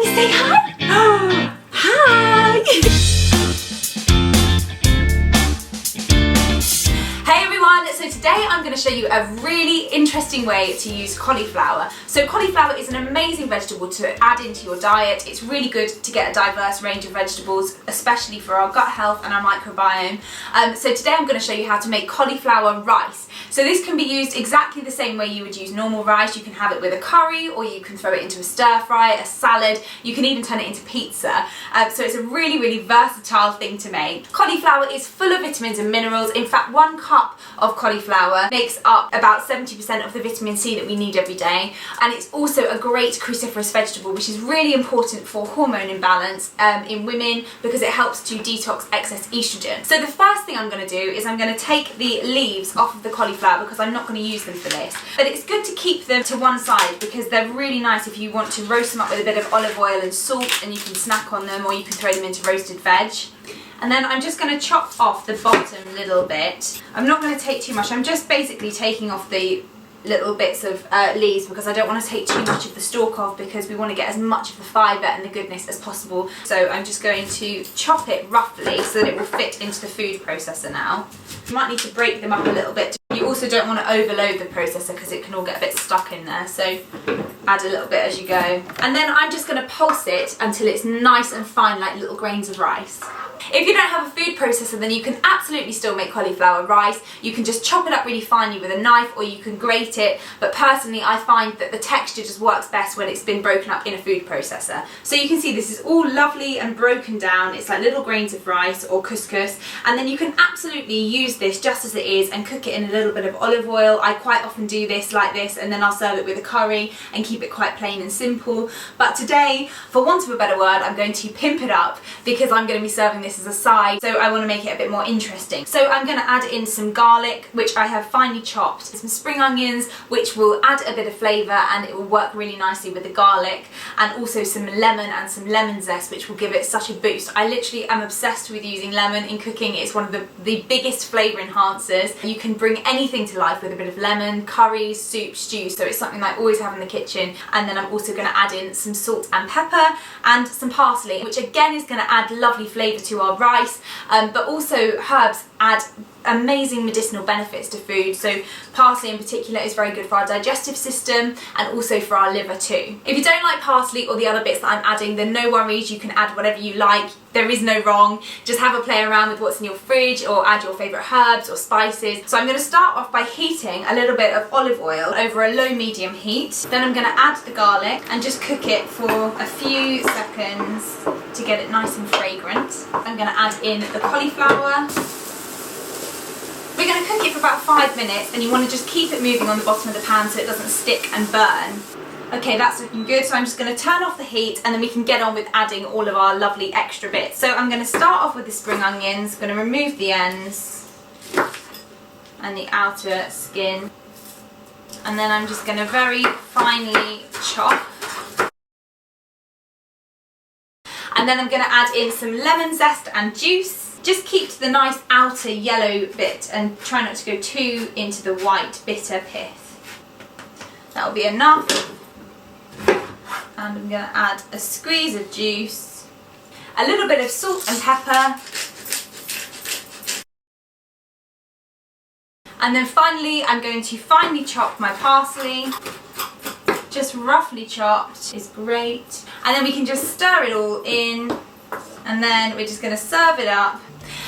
Can you say hi? Hi! Hey everyone, so today I'm going to show you a really interesting way to use cauliflower. So cauliflower is an amazing vegetable to add into your diet. It's really good to get a diverse range of vegetables, especially for our gut health and our microbiome. So today I'm going to show you how to make cauliflower rice. So this can be used exactly the same way you would use normal rice. You can have it with a curry, or you can throw it into a stir fry, a salad. You can even turn it into pizza. So it's a really versatile thing to make. Cauliflower is full of vitamins and minerals. In fact, 1 cup of cauliflower makes up about 70% of the vitamin C that we need every day. And it's also a great cruciferous vegetable, which is really important for hormone imbalance in women, because it helps to detox excess estrogen. So the first thing I'm going to do is I'm going to take the leaves off of the cauliflower, because I'm not going to use them for this. But it's good to keep them to one side, because they're really nice if you want to roast them up with a bit of olive oil and salt, and you can snack on them, or you can throw them into roasted veg. And then I'm just going to chop off the bottom a little bit. I'm not going to take too much. I'm just basically taking off the little bits of leaves, because I don't want to take too much of the stalk off, because we want to get as much of the fibre and the goodness as possible. So I'm just going to chop it roughly so that it will fit into the food processor now. You might need to break them up a little bit. You also don't want to overload the processor, because it can all get a bit stuck in there, so add a little bit as you go. And then I'm just going to pulse it until it's nice and fine, like little grains of rice. If you don't have a food processor, then you can absolutely still make cauliflower rice. You can just chop it up really finely with a knife, or you can grate it, but personally I find that the texture just works best when it's been broken up in a food processor. So you can see this is all lovely and broken down. It's like little grains of rice or couscous, and then you can absolutely use this just as it is and cook it in a little bit of olive oil. I quite often do this like this, and then I'll serve it with a curry and keep it quite plain and simple. But today, for want of a better word, I'm going to pimp it up, because I'm going to be serving this as a side, so I want to make it a bit more interesting. So I'm going to add in some garlic, which I have finely chopped, some spring onions, which will add a bit of flavour and it will work really nicely with the garlic, and also some lemon and some lemon zest, which will give it such a boost. I literally am obsessed with using lemon in cooking. It's one of the biggest flavour enhancers. You can bring anything to life with a bit of lemon: curries, soup, stews, so it's something I always have in the kitchen. And then I'm also going to add in some salt and pepper and some parsley, which again is going to add lovely flavour to our rice, but also herbs add amazing medicinal benefits to food. So parsley in particular is very good for our digestive system, and also for our liver too. If you don't like parsley or the other bits that I'm adding, then no worries, you can add whatever you like. There is no wrong. Just have a play around with what's in your fridge, or add your favourite herbs or spices. So I'm going to start off by heating a little bit of olive oil over a low-medium heat. Then I'm going to add the garlic and just cook it for a few seconds to get it nice and fragrant. I'm going to add in the cauliflower. We're going to cook it for about 5 minutes, and you want to just keep it moving on the bottom of the pan so it doesn't stick and burn. Okay, that's looking good, so I'm just going to turn off the heat, and then we can get on with adding all of our lovely extra bits. So I'm going to start off with the spring onions. I'm going to remove the ends and the outer skin, and then I'm just going to very finely chop. And then I'm going to add in some lemon zest and juice. Just keep to the nice outer yellow bit, and try not to go too into the white bitter pith. That'll be enough. And I'm going to add a squeeze of juice, a little bit of salt and pepper, and then finally I'm going to finely chop my parsley. Just roughly chopped is great. And then we can just stir it all in, and then we're just going to serve it up.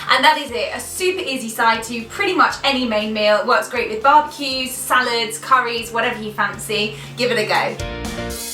And that is it, a super easy side to pretty much any main meal. It works great with barbecues, salads, curries, whatever you fancy. Give it a go.